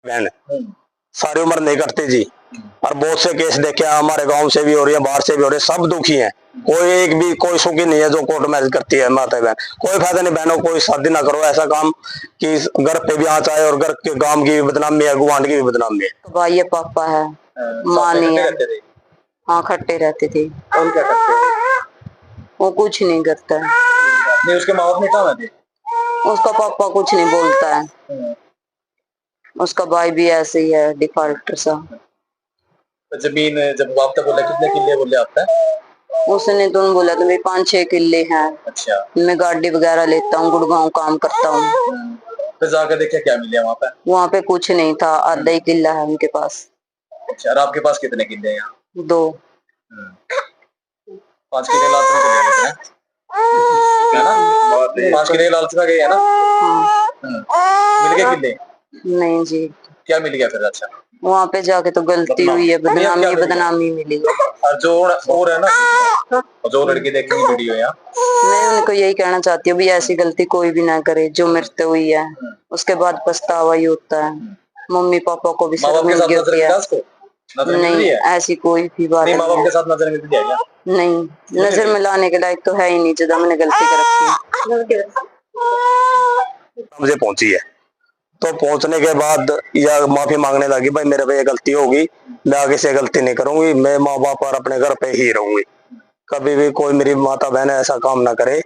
बहन सारी उम्र नहीं करती जी। और बहुत से केस देखे हैं, हमारे गांव से भी हो रही है, बाहर से भी हो रही है, सब दुखी हैं। कोई एक भी कोई सुखी नहीं है जो कोर्ट मैरिज करती है माता बहन। कोई फायदा नहीं बहनों, कोई शादी ना करो ऐसा काम कि घर पे भी आँच आए और घर के गांव की भी बदनामी है, गुआंढ की भी बदनामी है। तो भाई ये पापा है, माँ नहीं है। हाँ खट्टे रहते थे। कौन क्या करते हैं? वो कुछ नहीं करता है। नहीं उसके माँ बाप ने कहा थे? उसका पापा कुछ नहीं बोलता है। उसका भाई भी ऐसे ही है, डिफॉल्टर सा। जमीन जब आपने बोला कितने किले बोले आपने? उसने तुम बोला तो मेरे 5-6 किले हैं। अच्छा। मैं गाड़ी वगैरह लेता हूँ, गुड़गांव काम करता हूँ। फिर जाकर देखा क्या मिला वहाँ पे? वहाँ पे कुछ नहीं था, आधा ही किला है उनके पास। अच्छा, और आपके पास कितने किले हैं यहाँ? 2। 5 किले लालच में चले गए है ना? 5 किले लालच में गए है ना? मिल गए किले? नहीं जी। क्या मिल गया फिर? अच्छा वहाँ पे जाके तो गलती हुई है, बदनामी मिली है। और जो और है ना, जो लड़की देखेंगी वीडियो यहाँ, मैं उनको यही कहना चाहती हूँ भी ऐसी गलती कोई भी ना करे जो मृत्यु हुई है, उसके बाद पछतावा ही होता है। मम्मी पापा को भी शर्मिंदगी होती है। नहीं ऐसी कोई भी बात नहीं। माँ बाप के साथ नजर मिलती है क्या? नहीं, नजर मिलाने के लायक तो है ही नहीं, जब मैंने गलती कर रखी है। मुझे पहुंची है तो पहुंचने के बाद या माफी मांगने लगी, भाई मेरे पे ये गलती होगी, मैं आगे से गलती नहीं करूंगी, मैं माँ बाप और अपने घर पे ही रहूंगी, कभी भी कोई मेरी माता बहन ऐसा काम ना करे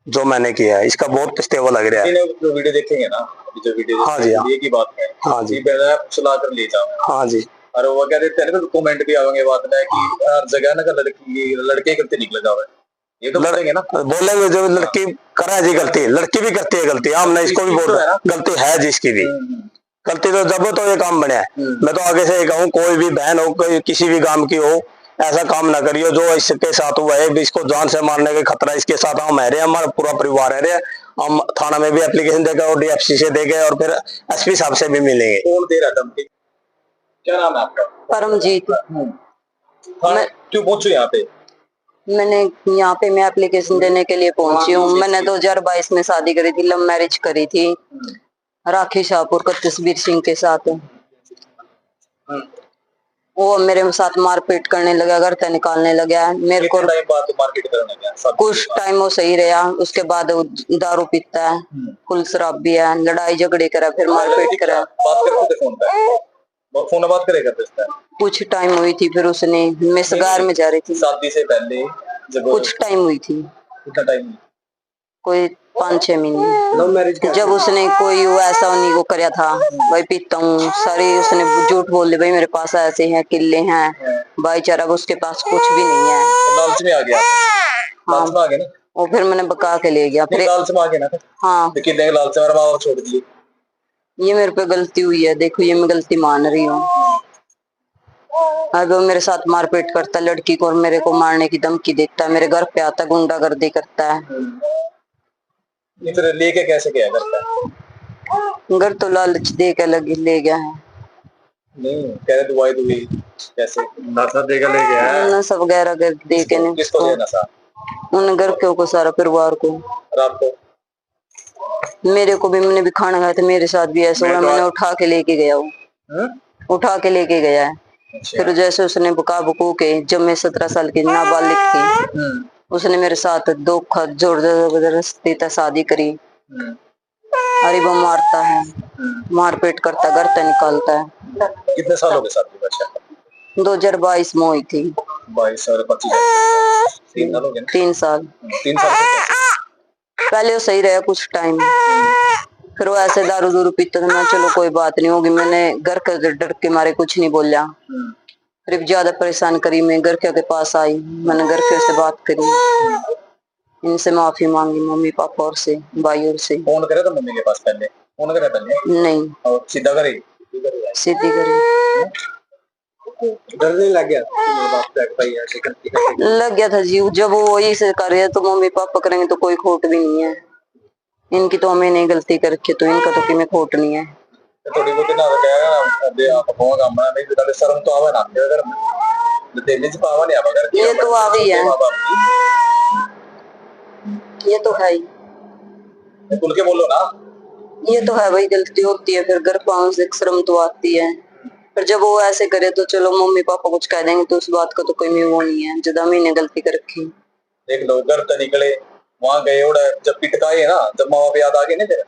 जो मैंने किया है। इसका बहुत पछतावा लग रहा है। जो वीडियो देखेंगे ना, जो वीडियो हाँ जी, हाँ की बात है, हाँ जी, सुला कर ले जाओ। हाँ जी। और वो क्या देते हैं ना, कमेंट भी आवेंगे बात में कि हर जगह ना लड़के गलती निकल जावे, ये तो बोलेंगे ना। बोलेंगे जो लड़की करे जी गलती, लड़की भी करती है गलती, हम नहीं इसको भी बोल रहे हैं गलती है जिसकी भी गलती, तो जब तो ये काम बने है। मैं तो आगे से कहूँ कोई भी बहन हो, कोई किसी भी काम की हो, ऐसा काम ना करियो जो इसके साथ हुआ है। इसको जान से मारने का खतरा इसके साथ हम है रहे, हमारा पूरा परिवार है रहे। हम थाना में भी एप्लीकेशन देगा और डीएफसी से देंगे और फिर एसपी साहब से भी मिलेंगे। कौन दे रहा धमकी? क्या नाम है आपका? परमजीत। मैं क्यों पहुंचू यहाँ पे? मैंने यहाँ पे मैं एप्लीकेशन देने के लिए पहुंची हूँ। मैंने 2022 में शादी करी थी, लव मैरिज करी थी राखी शाहपुर का तस्वीर सिंह के साथ। वो मेरे साथ मारपीट करने लगा, घर से निकालने लगा। मेरे को मारपीट करने लगा? कुछ टाइम वो सही रहा, उसके बाद दारू पीता है, फुल शराब भी है, लड़ाई झगड़े करा, फिर मारपीट करा। बात करते थे फोन पे? फोन में बात करे करते थे? कुछ टाइम हुई थी, फिर उसने, मैं सगार में जा रही थी शादी से पहले जब कुछ टाइम हुई थी। कितना टाइम? कोई 5-6 महीने। लव मैरिज जब उसने कोई वो ऐसा नहीं वो कराया था, भाई पीता हूँ सारी, उसने झूठ बोल दिया, भाई मेरे पास ऐसे हैं किले हैं, भाईचारा, उसके पास कुछ भी नहीं है। लालच में आ गया। लालच में आ गया ना वो, फिर मैंने बका के ले गया। फिर लालच में आ गया ना। हाँ, किले लालच में माँ छोड़ दी। ये मेरे पे गलती हुई है, देखो ये मैं गलती मान रही हूँ। अब वो मेरे साथ मारपीट करता है लड़की को, और मेरे को मारने की धमकी देता है, मेरे घर पे आता है, गुंडागर्दी करता है। फिर लेके कैसे गया करता? घर तो लालच दे के ले गया है। नहीं कह रहे दुआई दुई कैसे नशा देकर ले गया है? नशा वगैरह दे के नहीं, किसको दिया नशा? उन घर को सारा परिवार को। रात को मेरे को भी, मैंने भी खाना खाया था, मेरे साथ भी ऐसा हुआ, मैंने उठा के लेके गया। वो उठा के लेके गया है। अच्छा। फिर जैसे उसने बुका बुकू के, जब मैं 17 साल की नाबालिग थी, उसने मेरे साथ धोखा जोर जबरदस्ती शादी करी। अरे वो मारता है, मारपीट करता, घर से निकालता है। कितने साल हो गए शादी बच्चा? 2022 में हुई थी। 22 और 25 3 साल हो गए। 3 साल। 3 साल पहले वो सही रहा कुछ टाइम, फिर वो ऐसे दारू दूरू पीता था। मैं चलो कोई बात नहीं होगी, मैंने घर के डर के मारे कुछ नहीं बोला। फिर ज्यादा परेशान करी, मैं घर के पास आई, मैंने घर के से बात करी, इनसे माफी मांगी, मम्मी पापा और से, भाई और से। फोन करे तो मम्मी के पास पहले फोन करे? पहले नहीं, और सीधा करे? सीधी करी। डर नहीं लग गया? लग गया था जी, जब वो वही से कर रहे तो मम्मी पापा करेंगे तो कोई खोट भी नहीं है। इनकी तो हमें नहीं गलती कर रखी, तो इनका तो किमें खोट नहीं है। थोड़ी बहुत ना क्या दे आप फोन काम नहीं तो शर्म तो आवे ना अगर दिल्ली से पावा नहीं आवा। ये तो आ गई है, ये तो है ही। खुल के बोलो ना। ये तो है भाई, गलती होती है, फिर घर पाँव से शर्म तो आती है। पर जब वो ऐसे करे तो चलो मम्मी पापा कुछ कह देंगे तो उस बात का तो कोई वो नहीं है, ज्यादा मैंने गलती कर रखी। देख लो घर तो निकले, वहां गए और जब पिटकाए ना, जब माँ बाप याद आ गए ना तेरा।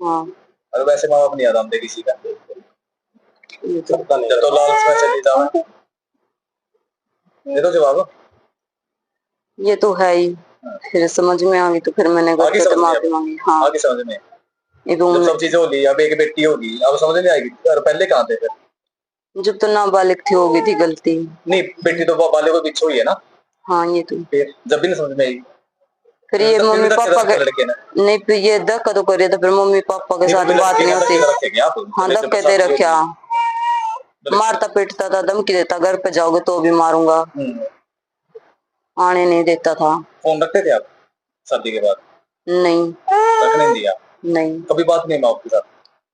हाँ और वैसे माँ बाप नहीं याद आते किसी का, ये तो जब तो लालच में चली जाओ। ये तो जवाब ये तो है ही। फिर समझ में आ गई तो फिर मैंने घर आगे पे समझ तो में माफी मांगी। हाँ आगे समझ में ये जब रूम सब चीजें होगी, अब एक बेटी होगी, अब समझ नहीं आएगी। और पहले कहाँ थे फिर? जब तो नाबालिग थी हो गई थी गलती। नहीं, बेटी तो बाले को पीछे हुई है ना, हाँ ये तो फिर जब भी नहीं समझ में आई। फिर ये मम्मी पापा के लड़के ना, नहीं, फिर ये धक्का तो करे तो फिर मम्मी पापा के साथ बात नहीं होती। हाँ धक्के दे रखे, मारता पीटता था, धमकी देता घर पे जाओगे तो भी मारूंगा, आने नहीं देता था। फोन रखते थे आप शादी के बाद? नहीं रखने नहीं दिया? नहीं कभी बात नहीं माँ के साथ?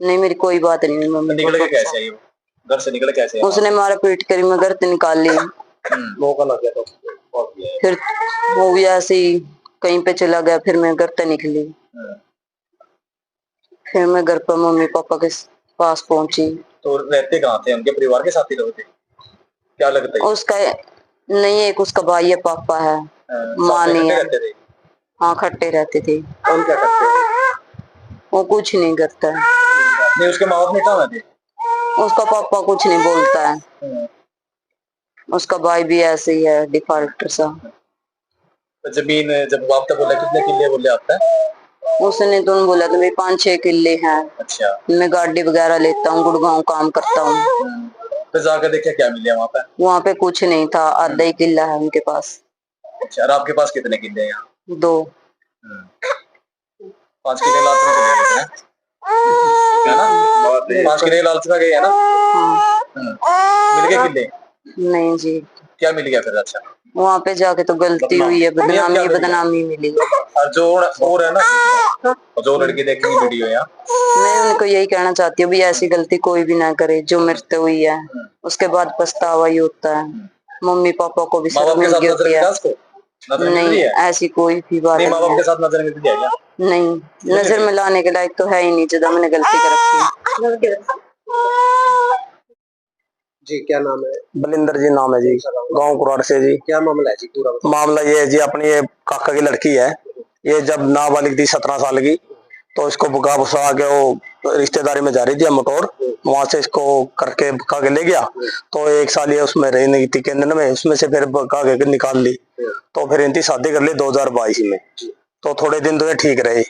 नहीं, मेरी कोई बात नहीं हुई मम्मी निकल के पापा के कैसे आई वो? घर से निकल कैसे आई? उसने मारा पीट कर मैं घर से निकाल ली। मौका लग गया तो फिर वो भी ऐसे ही कहीं पे चला गया, फिर मैं घर से निकली। फिर मैं घर पर मम्मी पापा के पास पहुंची। तो रहते कहाँ थे? उनके परिवार के साथ ही रहते? क्या लगता है? उसका नहीं, एक उसका भाई है, पापा है, माँ नहीं है। रहते थे? हाँ खट्टे रहते थे। कौन क्या करते थे? वो कुछ नहीं करता है। नहीं, उसके माँ बाप नहीं कहाँ थे? उसका पापा कुछ नहीं बोलता है। उसका भाई भी ऐसे ही है, डिफॉल्टर सा। जमीन जब आपने बोला कितने किले बोले आपका? उसने तो बोला तो भाई 5-6 किले हैं। अच्छा, मैं गाड़ी वगैरह लेता हूँ, गुड़गांव काम करता हूँ। फिर जाकर देखा क्या मिला वहाँ पे? वहाँ पे कुछ नहीं था, आधा ही किला है उनके पास। अच्छा, और आपके पास कितने किले हैं यहाँ? 2। 5 किले लालच में चले गए हैं, है ना? 5 किले लालच में गए है ना? मिल गए किले? नहीं जी, क्या मिल गया फिर? अच्छा, वहाँ पे जाके तो गलती हुई है, बदनामी मिली है। और जो और है ना, जो लड़की देखेंगी वीडियो यहाँ, मैं उनको यही कहना चाहती हूँ भी ऐसी गलती कोई भी ना करे जो मेरे से हुई है, उसके बाद पछतावा ही होता है। मम्मी पापा को भी शर्मिंदगी होती है। नहीं ऐसी कोई भी बात नहीं, नहीं माँ बाप है। के साथ नजर में दिया क्या? नहीं, नजर में लाने के लायक तो है ही नहीं, ज्यादा मैंने गलती कर रखी है। जी क्या नाम है? बलिंदर जी नाम है जी, गांव कुराड़ से जी। क्या मामला है जी पूरा? मामला ये है जी, अपनी ये काका की लड़की है, ये जब नाबालिग थी 17 साल की, तो इसको बुका भुसा के वो रिश्तेदारी में जा रही थी मोटोर, वहां से इसको करके बुका के ले गया। तो 1 साल ये उसमें रहने थी केंद्र में, उसमें से फिर बुका के निकाल ली। तो फिर इनकी शादी कर ली 2022 में। तो थोड़े दिन तो ये ठीक रहे,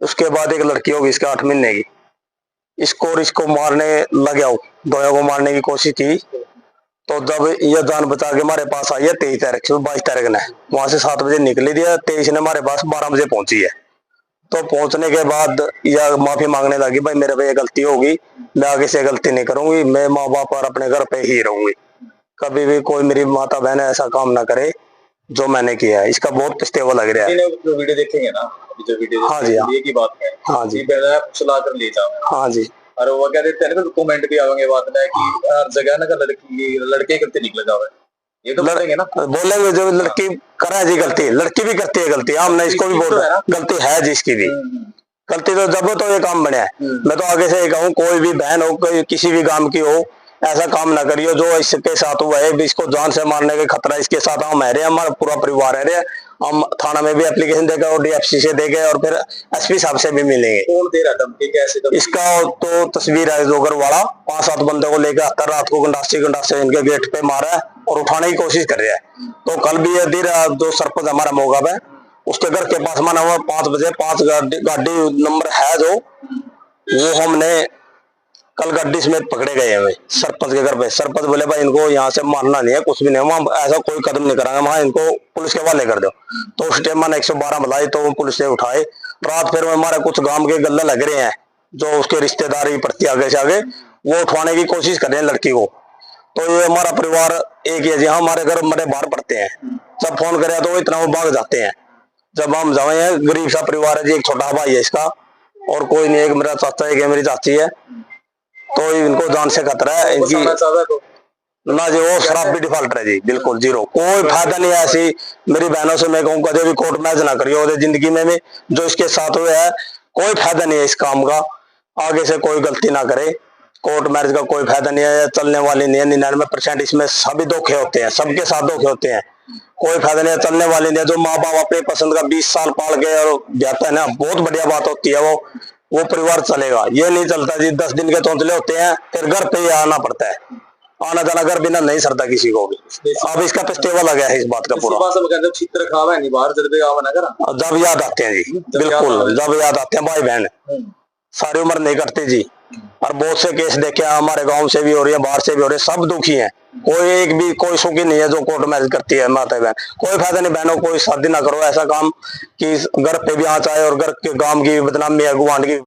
उसके बाद एक लड़की होगी इसके 8 महीने की, इसको मारने लग गया, दोनों को मारने की कोशिश की। तो जब ये जान बचा के हमारे पास आई है 23 तारीख से, 22 तारीख ने वहां से 7 बजे निकली थी, 23 ने हमारे पास 12 बजे पहुंची है। तो पहुंचने के बाद यह माफी मांगने लगी, भाई मेरे पे ये गलती होगी, मैं आगे से गलती नहीं करूंगी, मैं माँ बाप और अपने घर पे ही रहूंगी, कभी भी कोई मेरी माता बहन ऐसा काम ना करे जो मैंने किया है। इसका बहुत पछतावा लग रहा है। जो वीडियो देखेंगे ना, जो वीडियो हाँ जी, हाँ की बात है, हाँ जी, सुला कर ले जाओ। हाँ जी। और वो क्या देते हैं ना, कमेंट भी आवेंगे बाद में कि हर जगह ना लड़के करते निकल जाओ, ये तो बोलेंगे ना, बोलेंगे जो लड़की करे जी गलती, लड़की भी करती है गलती, हम नहीं इसको भी बोल रहे हैं, गलती है जिसकी भी गलती, तो जब तो ये काम बने है। मैं तो आगे से कहूँ, कोई भी बहन हो, कोई किसी भी काम की हो, ऐसा काम ना करियो जो इसके साथ हुआ है। इसको जान से मारने का खतरा इसके साथ हम है रहे, हमारा पूरा परिवार है रहे। हम थाना में भी एप्लीकेशन देगा और DFC से देंगे और फिर SP साहब से भी मिलेंगे। कौन दे रहा धमकी? कैसे धमकी? इसका तो तस्वीर है, जोगर वाला 5-7 बंदे को लेकर आता, रात को गंडासे इनके गेट पे मारा है और उठाने की कोशिश कर रहा है। तो कल भी ये देर जो सरपंच हमारा मौका है, उसके घर के पास माना हुआ 5 बजे 5 गाड़ी नंबर है जो, वो हमने कल गड्डी समेत पकड़े गए हैं सरपंच के घर पे। सरपंच बोले भाई इनको यहाँ से मारना नहीं है, कुछ भी नहीं, वहाँ ऐसा कोई कदम नहीं करांगे, वहाँ इनको पुलिस के हवाले कर दो। तो उस टाइम मैंने 112 बुलाई, तो वो पुलिस ने उठाए। रात फिर हमारे कुछ गांव के गल्ले लग रहे हैं जो उसके रिश्तेदारी प्रति आगे से आगे, वो उठवाने की कोशिश कर रहे हैं लड़की को। तो ये हमारा परिवार एक ही है जी, हाँ हमारे घर बड़े बाहर पड़ते हैं, जब फोन करे तो इतना वो भाग जाते हैं। जब हम जाए हैं, गरीब सा परिवार है जी, एक छोटा भाई है इसका और कोई नहीं, एक मेरा चाचा है, एक मेरी चाची है। तो इनको जान से खतरा है इनकी ना जी, वो शराब भी डिफॉल्टर है जी, बिल्कुल जीरो, कोई फायदा नहीं है। ऐसी मेरी बहनों से मैं कहूँ कभी भी कोर्ट मैच ना करियो जिंदगी में जो इसके साथ हुए है, कोई फायदा नहीं है इस काम का। आगे से कोई गलती ना करे। कोर्ट मैरिज का कोई फायदा नहीं है, चलने वाली नहीं है। 99% इसमें सभी धोखे होते हैं, सबके साथ धोखे होते हैं। कोई फायदा नहीं है, चलने वाली नहीं है। जो माँ बाप अपनी पसंद का 20 साल पाल के और जाता है ना, बहुत बढ़िया बात होती है। वो परिवार चलेगा। ये नहीं चलता जी, 10 दिन के तोंतले होते हैं, फिर घर पे ही आना पड़ता है। आना जाना घर बिना नहीं सरता किसी को भी। अब इसका पछतेवा लगा है इस बात का पूरा। चित्र खावा है नहीं बाहर जल्दी गाँव ना करा। जब याद आते हैं जी, बिल्कुल जब याद आते हैं भाई बहन, सारी उम्र नहीं करते जी। और बहुत से केस देखे हैं, हमारे गांव से भी हो रही है, बाहर से भी हो रही है, सब दुखी हैं। कोई एक भी कोई सुखी नहीं है जो कोर्ट मैरिज करती है माता बहन। कोई फायदा नहीं बहनों, कोई शादी ना करो ऐसा काम कि घर पे भी आँच आए और घर के गांव की बदनामी है, गुआंढ की।